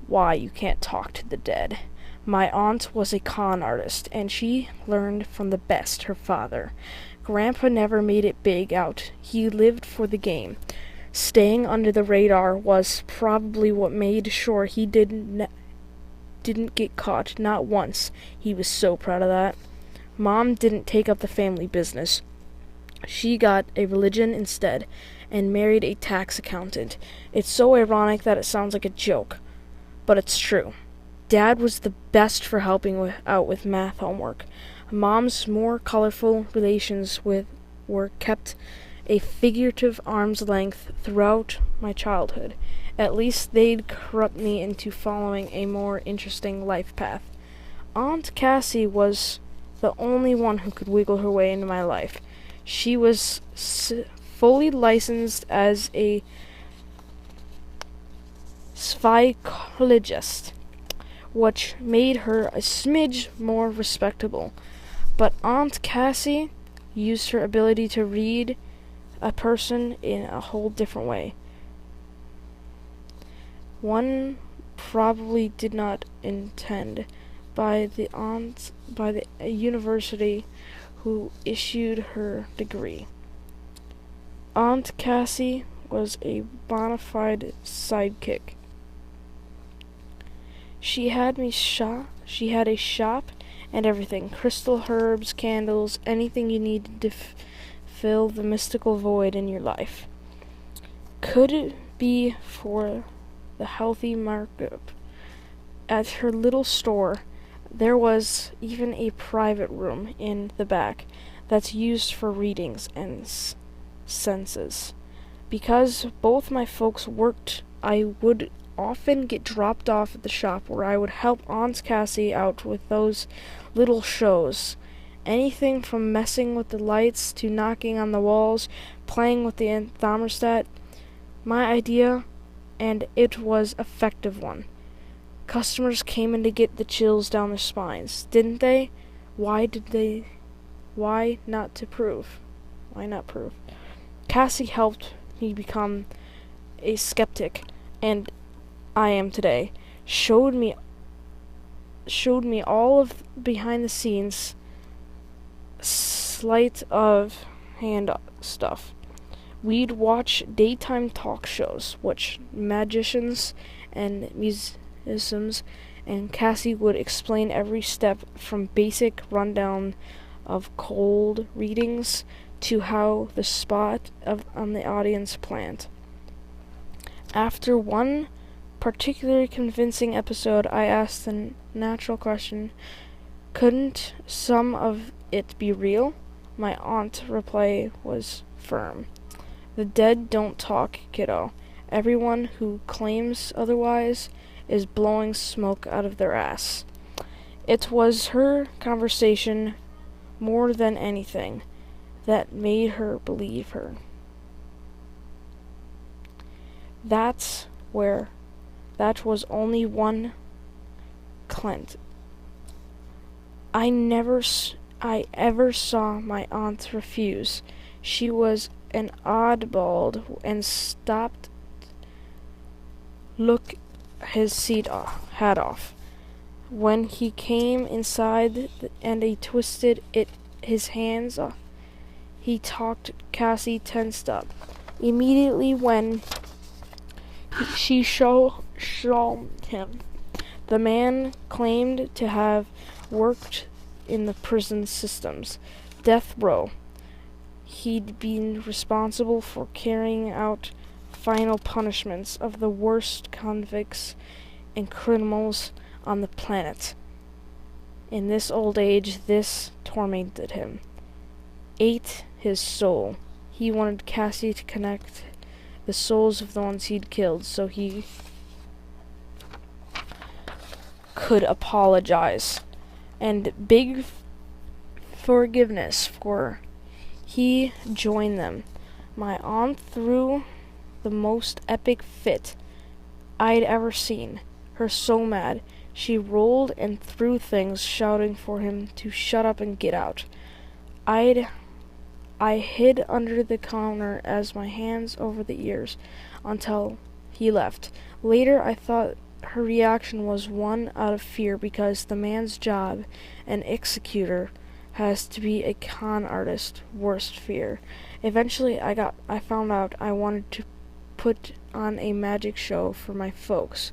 why you can't talk to the dead. My aunt was a con artist, and she learned from the best, her father. Grandpa never made it big out. He lived for the game. Staying under the radar was probably what made sure he didn't get caught, not once. He was so proud of that. Mom didn't take up the family business. She got a religion instead and married a tax accountant. It's so ironic that it sounds like a joke, but it's true. Dad was the best for helping out with math homework. Mom's more colorful relations were kept a figurative arm's length throughout my childhood. At least they'd corrupt me into following a more interesting life path. Aunt Cassie was the only one who could wiggle her way into my life. She was fully licensed as a psychologist, which made her a smidge more respectable. But Aunt Cassie used her ability to read a person in a whole different way. One probably did not intend by the university who issued her degree. Aunt Cassie was a bona fide sidekick. She had a shop and everything. Crystal herbs, candles, anything you needed to fill the mystical void in your life. Could it be for the healthy markup? At her little store, there was even a private room in the back that's used for readings and senses. Because both my folks worked, I would often get dropped off at the shop where I would help Aunt Cassie out with those little shows. Anything from messing with the lights to knocking on the walls, playing with the thermostat. My idea, and it was effective one. Customers came in to get the chills down their spines, didn't they? Why not prove? Cassie helped me become a skeptic, and I am today. Showed me all of behind the scenes sleight of hand stuff. We'd watch daytime talk shows, which magicians and musicians, and Cassie would explain every step from basic rundown of cold readings to how the spot on the audience planned. After one particularly convincing episode, I asked the natural question, couldn't some of it be real? My aunt's reply was firm. The dead don't talk, kiddo. Everyone who claims otherwise is blowing smoke out of their ass. It was her conversation more than anything that made her believe her. That was only one Clint. I ever saw my aunt refuse. She was an oddball and stopped look his hat off. When he came inside and he twisted his hands off, he talked. Cassie tensed up. Immediately when she showed him, the man claimed to have worked in the prison systems, death row. He'd been responsible for carrying out final punishments of the worst convicts and criminals on the planet. In this old age, this tormented him, ate his soul. He wanted Cassie to connect the souls of the ones he'd killed so he could apologize and beg forgiveness for he joined them. My aunt threw the most epic fit I'd ever seen. Her so mad, she rolled and threw things, shouting for him to shut up and get out. I hid under the counter as my hands over the ears until he left. Later, I thought her reaction was one out of fear because the man's job, an executor, has to be a con artist. Worst fear. Eventually, I found out I wanted to put on a magic show for my folks.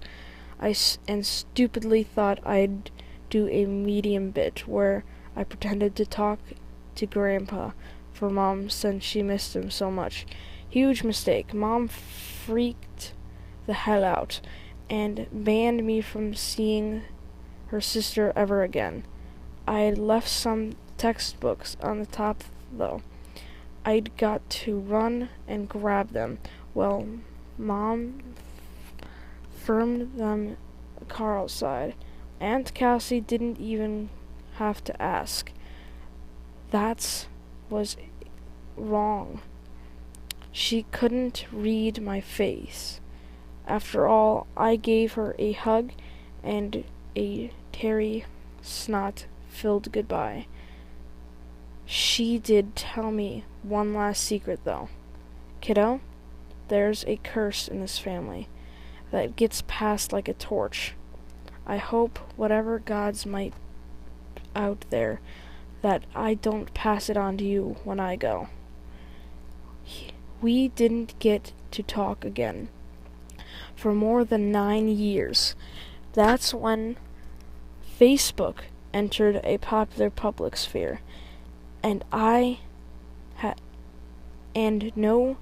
And stupidly thought I'd do a medium bit where I pretended to talk to Grandpa for Mom since she missed him so much. Huge mistake. Mom freaked the hell out and banned me from seeing her sister ever again. I had left some textbooks on the top, though. I'd got to run and grab them. Well, Mom firmed them a car outside. Aunt Cassie didn't even have to ask. That was wrong. She couldn't read my face. After all, I gave her a hug and a Terry snot-filled goodbye. She did tell me one last secret, though. Kiddo, there's a curse in this family that gets passed like a torch. I hope whatever gods might out there that I don't pass it on to you when I go. We didn't get to talk again for more than 9 years. That's when Facebook entered a popular public sphere, and no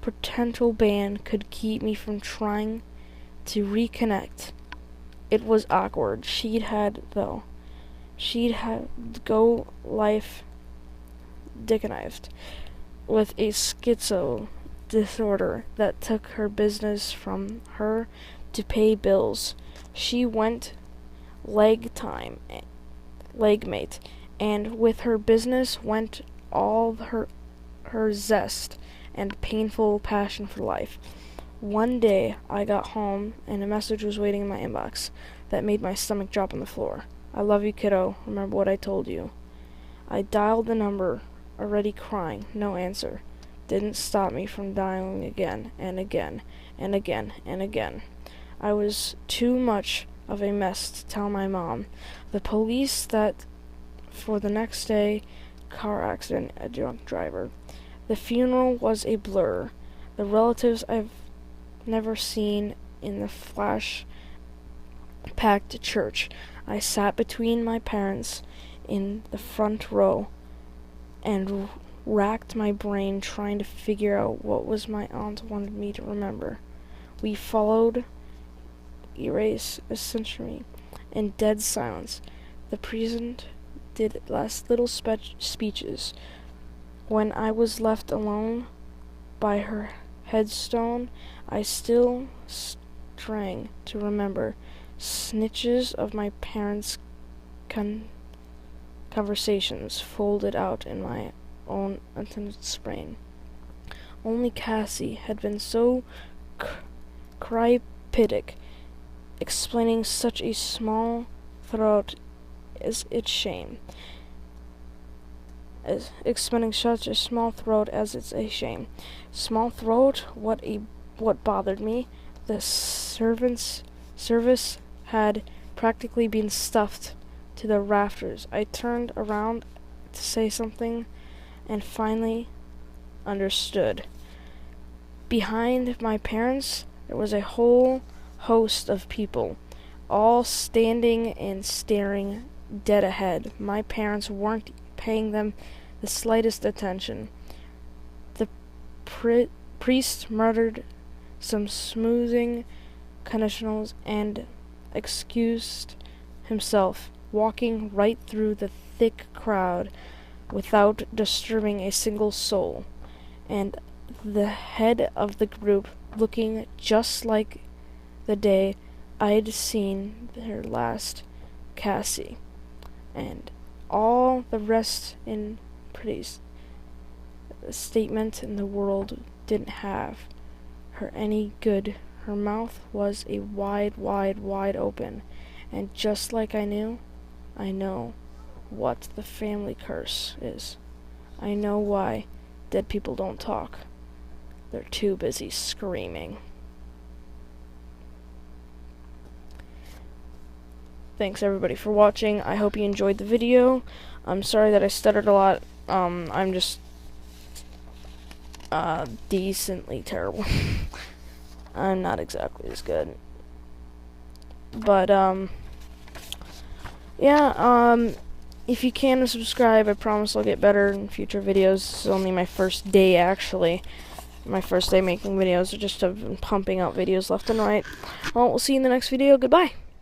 potential ban could keep me from trying to reconnect. It was awkward. She'd had go life deconived with a schizo disorder that took her business from her to pay bills. She went legmate, and with her business went all her zest and painful passion for life. One day I got home and a message was waiting in my inbox that made my stomach drop on the floor. I love you, kiddo. Remember what I told you. I dialed the number, already crying. No answer. Didn't stop me from dialing again and again and again and again. I was too much of a mess to tell my mom. The police that for the next day, car accident, a drunk driver. The funeral was a blur. The relatives I've never seen in the flash-packed church. I sat between my parents in the front row and racked my brain trying to figure out what was my aunt wanted me to remember. We followed erase a century in dead silence. The priest did last little speeches. When I was left alone by her headstone, I still strang to remember snitches of my parents' conversations folded out in my own attended brain. Only Cassie had been so cryptic, explaining such a small throat as its shame. Explaining such a small throat as it's a shame. Small throat? What bothered me? The service had practically been stuffed to the rafters. I turned around to say something and finally understood. Behind my parents, there was a whole host of people, all standing and staring dead ahead. My parents weren't paying them the slightest attention. The priest muttered some smoothing conditionals and excused himself, walking right through the thick crowd without disturbing a single soul, and the head of the group looking just like the day I'd seen her last, Cassie, and all the rest in prettiest statement in the world didn't have her any good. Her mouth was a wide open, and just like I knew, I know what the family curse is. I know why dead people don't talk. They're too busy screaming. thanks everybody for watching. I hope you enjoyed the video. I'm sorry that I stuttered a lot. I'm just decently terrible. I'm not exactly as good. But yeah, if you can subscribe, I promise I'll get better in future videos. This is only my first day, actually. My first day making videos. I just have been pumping out videos left and right. Well, we'll see you in the next video. Goodbye.